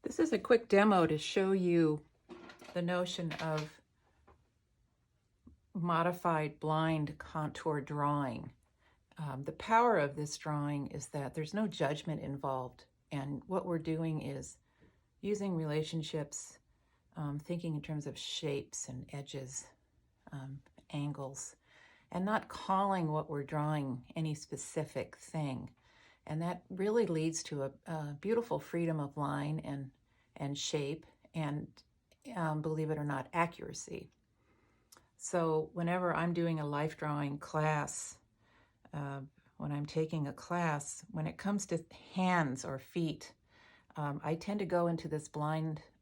This is a quick demo to show you the notion of modified blind contour drawing. The power of this drawing is that there's no judgment involved, and what we're doing is using relationships, thinking in terms of shapes and edges, angles, and not calling what we're drawing any specific thing. And that really leads to a beautiful freedom of line and shape and, believe it or not, accuracy. So whenever I'm doing a life drawing class, when I'm taking a class, when it comes to hands or feet, I tend to go into this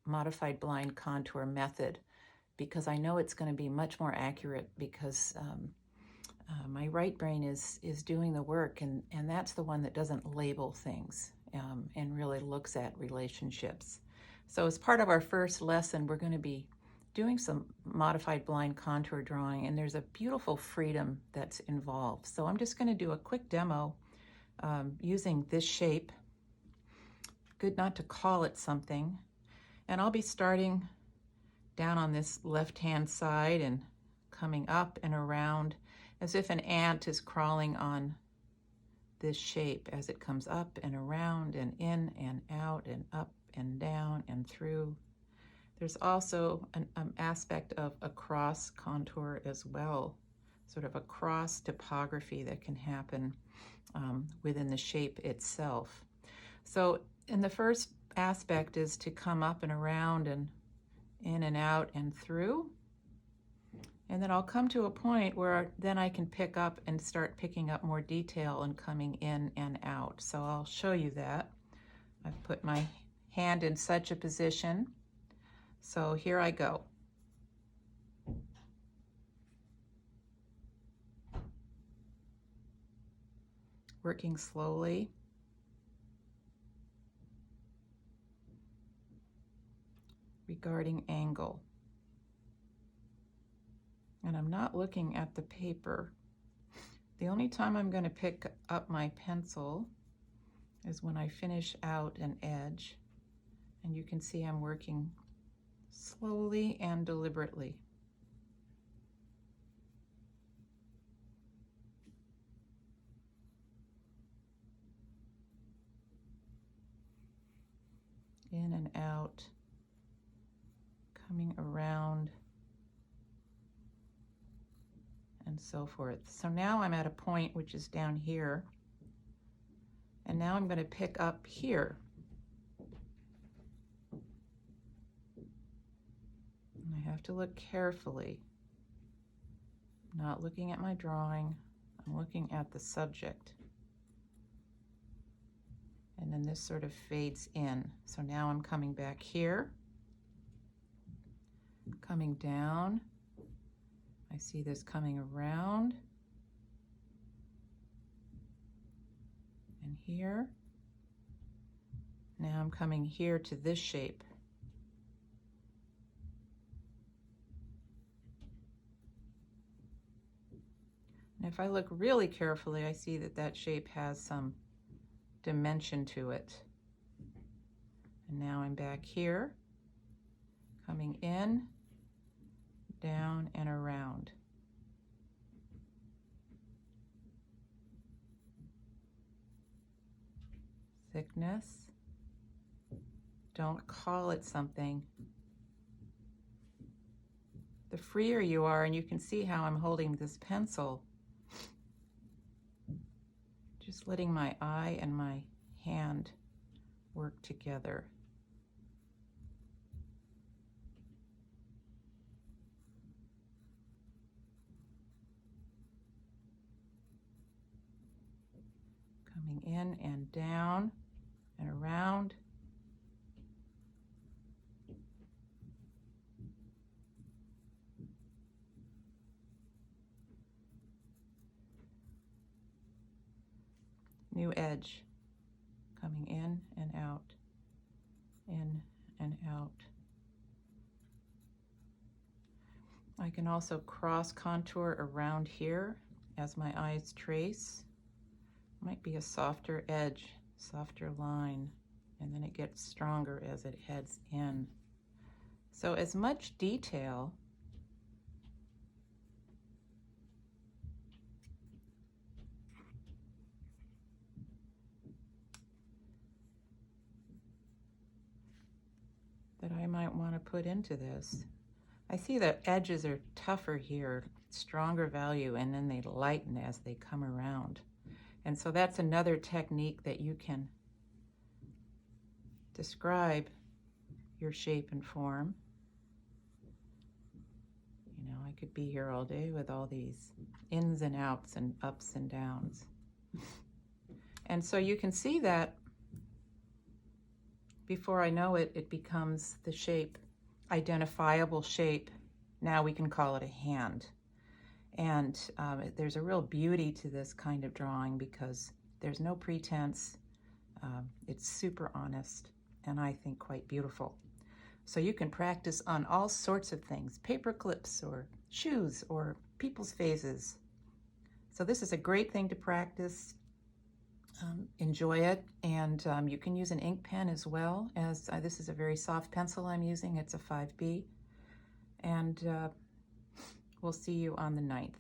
modified blind contour method because I know it's going to be much more accurate because my right brain is doing the work, and that's the one that doesn't label things and really looks at relationships. So as part of our first lesson, we're going to be doing some modified blind contour drawing, and there's a beautiful freedom that's involved. So I'm just going to do a quick demo using this shape. Good not to call it something. And I'll be starting down on this left-hand side and coming up and around as if an ant is crawling on this shape as it comes up and around and in and out and up and down and through. There's also an aspect of a cross contour as well, sort of a cross topography that can happen within the shape itself. So in the first aspect is to come up and around and in and out and through. And then I'll come to a point where then I can pick up and start picking up more detail and coming in and out. So I'll show you that. I've put my hand in such a position. So here I go. Working slowly. Regarding angle. And I'm not looking at the paper. The only time I'm going to pick up my pencil is when I finish out an edge. And you can see I'm working slowly and deliberately. In and out, coming around, and so forth. So now I'm at a point which is down here, and now I'm going to pick up here. And I have to look carefully. I'm not looking at my drawing, I'm looking at the subject. And then this sort of fades in. So now I'm coming back here, coming down. I see this coming around and here. Now I'm coming here to this shape. And if I look really carefully, I see that that shape has some dimension to it. And now I'm back here, coming in, down, and around. Thickness. Don't call it something. The freer you are, and you can see how I'm holding this pencil, just letting my eye and my hand work together. Coming in and down and around. New edge, coming in and out, in and out. I can also cross contour around here as my eyes trace. Might be a softer edge, softer line, and then it gets stronger as it heads in. So as much detail that I might want to put into this. I see the edges are tougher here, stronger value, and then they lighten as they come around. And so that's another technique that you can describe your shape and form. You know, I could be here all day with all these ins and outs and ups and downs. And so you can see that before I know it, it becomes the shape, identifiable shape. Now we can call it a hand. And there's a real beauty to this kind of drawing because there's no pretense. It's super honest and I think quite beautiful. So you can practice on all sorts of things, paper clips or shoes or people's faces. So this is a great thing to practice. Enjoy it, and you can use an ink pen as well, as this is a very soft pencil I'm using. It's a 5B, and we'll see you on the 9th.